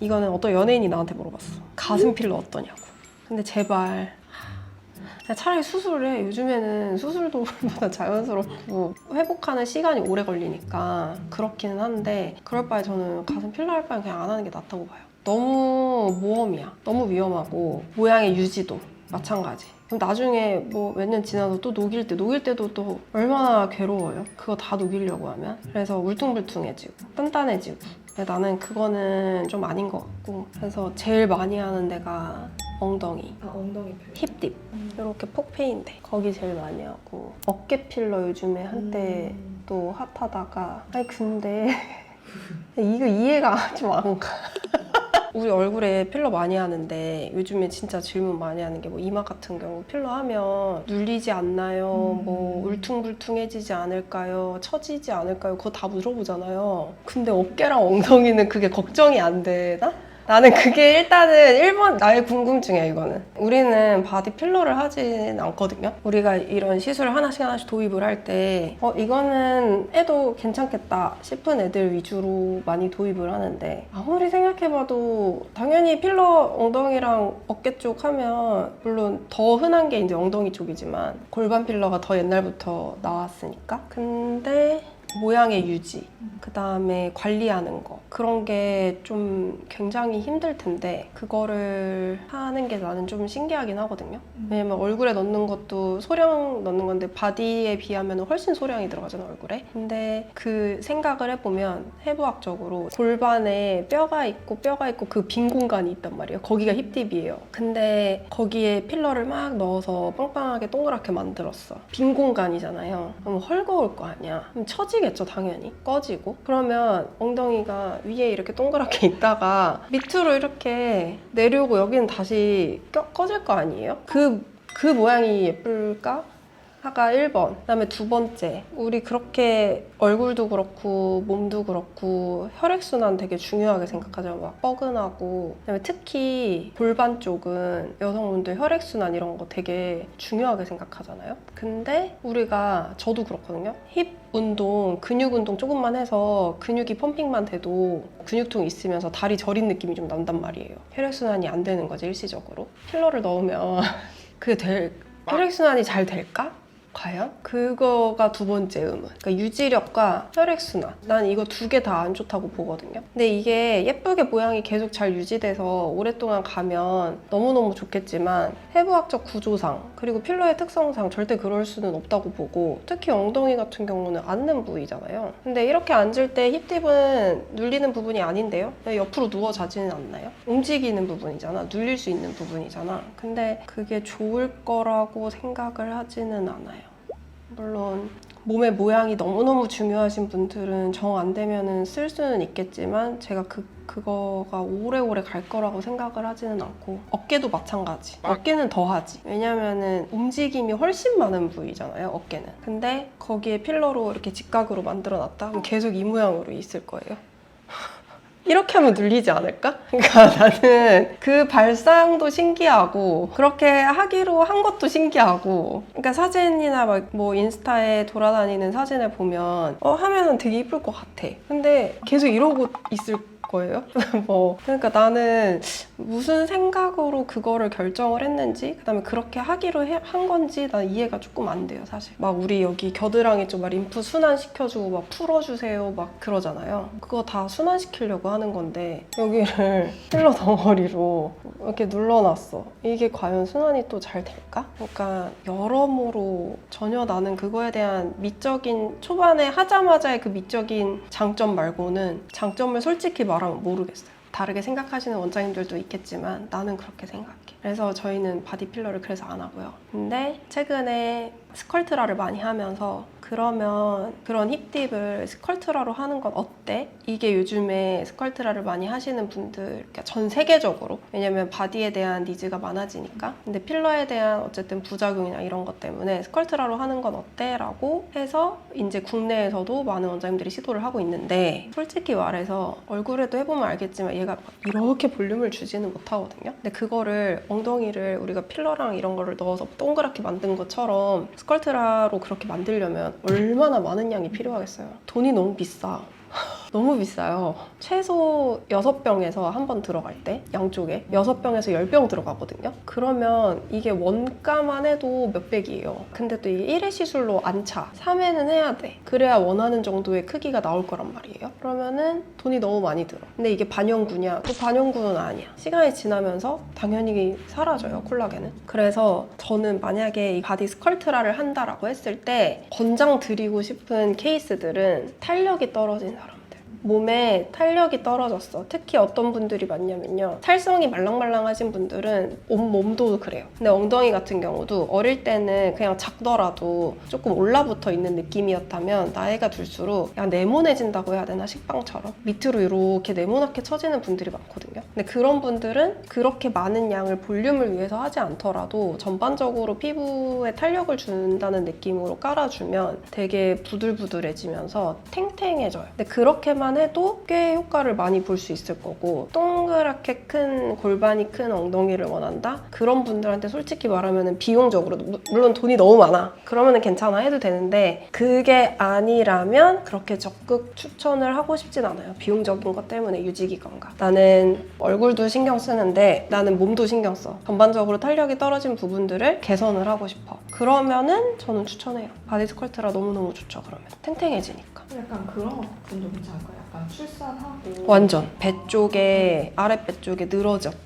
이거는 어떤 연예인이 나한테 물어봤어. 가슴 필러 어떠냐고. 근데 제발 그냥 차라리 수술을 해. 요즘에는 수술도 보다 자연스럽고 회복하는 시간이 오래 걸리니까 그렇기는 한데 그럴 바에 저는 가슴 필러 할 바엔 그냥 안 하는 게 낫다고 봐요. 너무 모험이야. 너무 위험하고 모양의 유지도 마찬가지. 그럼 나중에 뭐 몇 년 지나서 또 녹일 때도 또 얼마나 괴로워요. 그거 다 녹이려고 하면. 그래서 울퉁불퉁해지고 단단해지고. 나는 그거는 좀 아닌 것 같고. 그래서 제일 많이 하는 데가 엉덩이, 엉덩이 필러. 힙딥 이렇게 폭페인데 거기 제일 많이 하고 어깨 필러 요즘에 한때 또 핫하다가 아니 근데 이거 이해가 좀 안 가. 우리 얼굴에 필러 많이 하는데 요즘에 진짜 질문 많이 하는 게 뭐 이마 같은 경우 필러 하면 눌리지 않나요? 뭐 울퉁불퉁해지지 않을까요? 처지지 않을까요? 그거 다 물어보잖아요. 근데 어깨랑 엉덩이는 그게 걱정이 안 되나? 나는 그게 일단은 1번 나의 궁금증이야. 이거는 우리는 바디 필러를 하진 않거든요. 우리가 이런 시술을 하나씩 도입을 할 때 이거는 해도 괜찮겠다 싶은 애들 위주로 많이 도입을 하는데 아무리 생각해봐도 당연히 필러 엉덩이랑 어깨 쪽 하면 물론 더 흔한 게 이제 엉덩이 쪽이지만 골반 필러가 더 옛날부터 나왔으니까 근데 모양의 유지, 그 다음에 관리하는 거 그런 게 좀 굉장히 힘들 텐데 그거를 하는 게 나는 좀 신기하긴 하거든요. 왜냐면 얼굴에 넣는 것도 소량 넣는 건데 바디에 비하면 훨씬 소량이 들어가잖아 얼굴에. 근데 그 생각을 해보면 해부학적으로 골반에 뼈가 있고 그 빈 공간이 있단 말이에요. 거기가 힙딥이에요. 근데 거기에 필러를 막 넣어서 빵빵하게 동그랗게 만들었어. 빈 공간이잖아요. 그럼 헐거울 거 아니야. 그럼 처지겠죠 당연히. 꺼지고. 그러면 엉덩이가 위에 이렇게 동그랗게 있다가 밑으로 이렇게 내려오고 여기는 다시 꺼질 거 아니에요? 그 모양이 예쁠까? 하가 1번. 그다음에 두 번째. 우리 그렇게 얼굴도 그렇고 몸도 그렇고 혈액순환 되게 중요하게 생각하잖아요. 막 뻐근하고. 그다음에 특히 골반 쪽은 여성분들 혈액순환 이런 거 되게 중요하게 생각하잖아요. 근데 우리가 저도 그렇거든요. 힙 운동, 근육 운동 조금만 해서 근육이 펌핑만 돼도 근육통 있으면서 다리 저린 느낌이 좀 난단 말이에요. 혈액순환이 안 되는 거지 일시적으로. 필러를 넣으면 그게 혈액순환이 잘 될까? 과연? 그거가 두 번째 의문. 그러니까 유지력과 혈액순환. 난 이거 두 개 다 안 좋다고 보거든요. 근데 이게 예쁘게 모양이 계속 잘 유지돼서 오랫동안 가면 너무너무 좋겠지만 해부학적 구조상 그리고 필러의 특성상 절대 그럴 수는 없다고 보고 특히 엉덩이 같은 경우는 앉는 부위잖아요. 근데 이렇게 앉을 때 힙딥은 눌리는 부분이 아닌데요? 옆으로 누워 자지는 않나요? 움직이는 부분이잖아. 눌릴 수 있는 부분이잖아. 근데 그게 좋을 거라고 생각을 하지는 않아요. 물론 몸의 모양이 너무너무 중요하신 분들은 정 안 되면은 쓸 수는 있겠지만 제가 그거가 오래오래 갈 거라고 생각을 하지는 않고 어깨도 마찬가지. 어깨는 더 하지. 왜냐면은 움직임이 훨씬 많은 부위잖아요, 어깨는. 근데 거기에 필러로 이렇게 직각으로 만들어 놨다? 그럼 계속 이 모양으로 있을 거예요. 이렇게 하면 눌리지 않을까? 그러니까 나는 그 발상도 신기하고 그렇게 하기로 한 것도 신기하고 그러니까 사진이나 막 뭐 인스타에 돌아다니는 사진을 보면 하면은 되게 이쁠 것 같아. 근데 계속 이러고 있을 거예요? 그러니까 나는 무슨 생각으로 그거를 결정을 했는지 그다음에 그렇게 하기로 한 건지 난 이해가 조금 안 돼요 사실. 막 우리 여기 겨드랑이 쪽 막 림프 순환시켜주고 막 풀어주세요 막 그러잖아요. 그거 다 순환시키려고 하는 건데 여기를 필러 덩어리로 이렇게 눌러놨어. 이게 과연 순환이 또 잘 될까? 그러니까 여러모로 전혀 나는 그거에 대한 미적인 초반에 하자마자의 그 미적인 장점 말고는 장점을 솔직히 말하면 모르겠어요. 다르게 생각하시는 원장님들도 있겠지만 나는 그렇게 생각해. 그래서 저희는 바디 필러를 그래서 안 하고요. 근데 최근에 스컬트라를 많이 하면서 그러면 그런 힙딥을 스컬트라로 하는 건 어때? 이게 요즘에 스컬트라를 많이 하시는 분들 그러니까 전 세계적으로 왜냐면 바디에 대한 니즈가 많아지니까 근데 필러에 대한 어쨌든 부작용이나 이런 것 때문에 스컬트라로 하는 건 어때? 라고 해서 이제 국내에서도 많은 원장님들이 시도를 하고 있는데 솔직히 말해서 얼굴에도 해보면 알겠지만 얘가 이렇게 볼륨을 주지는 못하거든요. 근데 그거를 엉덩이를 우리가 필러랑 이런 거를 넣어서 동그랗게 만든 것처럼 스컬트라로 그렇게 만들려면 얼마나 많은 양이 필요하겠어요. 돈이 너무 비싸. 너무 비싸요. 최소 6병에서 한 번 들어갈 때 양쪽에 6병에서 10병 들어가거든요. 그러면 이게 원가만 해도 몇백이에요. 근데 또 이게 1회 시술로 안 차. 3회는 해야 돼. 그래야 원하는 정도의 크기가 나올 거란 말이에요. 그러면은 돈이 너무 많이 들어. 근데 이게 반영구냐? 또 반영구는 아니야. 시간이 지나면서 당연히 사라져요, 콜라겐은. 그래서 저는 만약에 이 바디 스컬트라를 한다라고 했을 때 권장 드리고 싶은 케이스들은 탄력이 떨어진 사람. 몸에 탄력이 떨어졌어. 특히 어떤 분들이 많냐면요. 탈성이 말랑말랑하신 분들은 몸도 그래요. 근데 엉덩이 같은 경우도 어릴 때는 그냥 작더라도 조금 올라붙어 있는 느낌이었다면 나이가 들수록 약간 네모내진다고 해야 되나? 식빵처럼 밑으로 이렇게 네모나게 처지는 분들이 많거든요. 근데 그런 분들은 그렇게 많은 양을 볼륨을 위해서 하지 않더라도 전반적으로 피부에 탄력을 준다는 느낌으로 깔아주면 되게 부들부들해지면서 탱탱해져요. 근데 그렇게만 해도 꽤 효과를 많이 볼 수 있을 거고, 동그랗게 큰 골반이 큰 엉덩이를 원한다? 그런 분들한테 솔직히 말하면 비용적으로 물론 돈이 너무 많아. 그러면 괜찮아 해도 되는데 그게 아니라면 그렇게 적극 추천을 하고 싶진 않아요. 비용적인 것 때문에 유지기간과. 나는 얼굴도 신경 쓰는데 나는 몸도 신경 써. 전반적으로 탄력이 떨어진 부분들을 개선을 하고 싶어. 그러면은 저는 추천해요. 바디 스컬트라 너무너무 좋죠. 그러면 탱탱해지니까. 약간 그런 것도 괜찮을까요? 약간 출산하고 완전 배 쪽에 아랫배 쪽에 늘어졌다.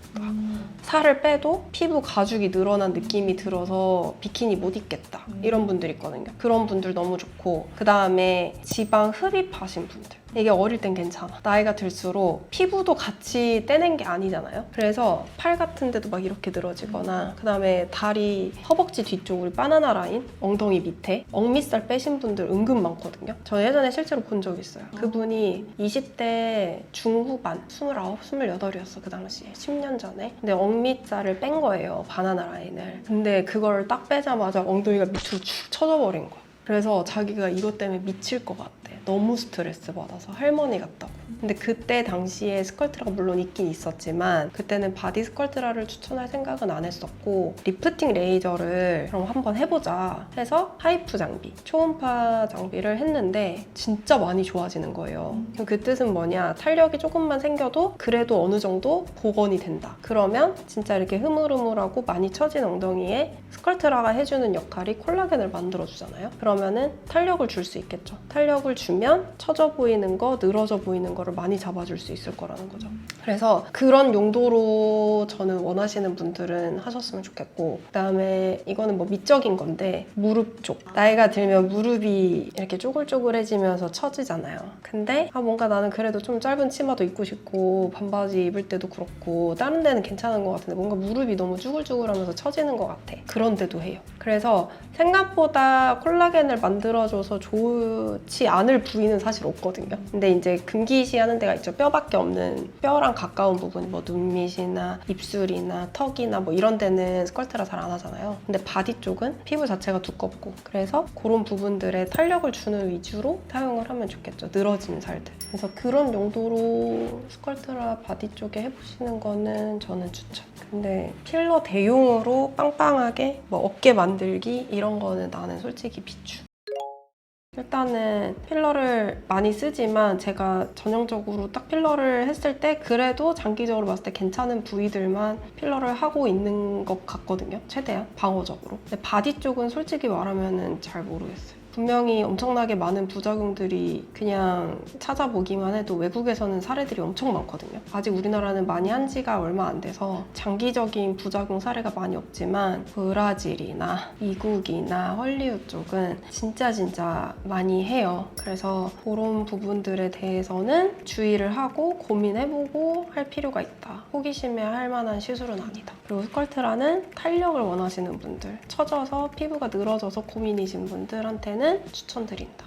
살을 빼도 피부 가죽이 늘어난 느낌이 들어서 비키니 못 입겠다. 이런 분들 있거든요. 그런 분들 너무 좋고, 그 다음에 지방 흡입하신 분들. 이게 어릴 땐 괜찮아. 나이가 들수록 피부도 같이 떼낸 게 아니잖아요. 그래서 팔 같은 데도 막 이렇게 늘어지거나, 그 다음에 다리, 허벅지 뒤쪽, 우리 바나나 라인, 엉덩이 밑에 억밑살 빼신 분들 은근 많거든요. 저 예전에 실제로 본 적 있어요. 그분이 20대 중후반, 29, 28이었어 그 당시에. 10년 전에. 근데 억밑살을 뺀 거예요, 바나나 라인을. 근데 그걸 딱 빼자마자 엉덩이가 밑으로 축 처져버린 거야. 그래서 자기가 이것 때문에 미칠 것 같대. 너무 스트레스 받아서 할머니 같다고. 근데 그때 당시에 스컬트라가 물론 있긴 있었지만 그때는 바디 스컬트라를 추천할 생각은 안 했었고, 리프팅 레이저를 그럼 한번 해보자 해서 하이프 장비, 초음파 장비를 했는데 진짜 많이 좋아지는 거예요. 그 뜻은 뭐냐, 탄력이 조금만 생겨도 그래도 어느 정도 복원이 된다. 그러면 진짜 이렇게 흐물흐물하고 많이 처진 엉덩이에 스컬트라가 해주는 역할이 콜라겐을 만들어주잖아요. 그러면은 탄력을 줄 수 있겠죠. 탄력을 주면 처져 보이는 거, 늘어져 보이는 거를 많이 잡아줄 수 있을 거라는 거죠. 그래서 그런 용도로 저는 원하시는 분들은 하셨으면 좋겠고, 그다음에 이거는 뭐 미적인 건데 무릎 쪽. 나이가 들면 무릎이 이렇게 쪼글쪼글해지면서 처지잖아요. 근데 뭔가 나는 그래도 좀 짧은 치마도 입고 싶고 반바지 입을 때도 그렇고 다른 데는 괜찮은 것 같은데 뭔가 무릎이 너무 쭈글쭈글하면서 처지는 것 같아. 그런 데도 해요. 그래서 생각보다 콜라겐을 만들어줘서 좋지 않을 부위는 사실 없거든요. 근데 이제 금기시 하는 데가 있죠. 뼈밖에 없는, 뼈랑 가까운 부분, 뭐 눈밑이나 입술이나 턱이나 뭐 이런 데는 스컬트라 잘 안 하잖아요. 근데 바디 쪽은 피부 자체가 두껍고, 그래서 그런 부분들에 탄력을 주는 위주로 사용을 하면 좋겠죠. 늘어진 살들. 그래서 그런 용도로 스컬트라 바디 쪽에 해보시는 거는 저는 추천. 근데 필러 대용으로 빵빵하게 뭐 어깨 만들기 이런 거는 나는 솔직히 비추. 일단은 필러를 많이 쓰지만 제가 전형적으로 딱 필러를 했을 때 그래도 장기적으로 봤을 때 괜찮은 부위들만 필러를 하고 있는 것 같거든요. 최대한 방어적으로. 근데 바디 쪽은 솔직히 말하면 잘 모르겠어요. 분명히 엄청나게 많은 부작용들이 그냥 찾아보기만 해도 외국에서는 사례들이 엄청 많거든요. 아직 우리나라는 많이 한 지가 얼마 안 돼서 장기적인 부작용 사례가 많이 없지만 브라질이나 미국이나 헐리우드 쪽은 진짜 많이 해요. 그래서 그런 부분들에 대해서는 주의를 하고 고민해보고 할 필요가 있다. 호기심에 할 만한 시술은 아니다. 그리고 스컬트라는 탄력을 원하시는 분들, 처져서 피부가 늘어져서 고민이신 분들한테는 추천드린다.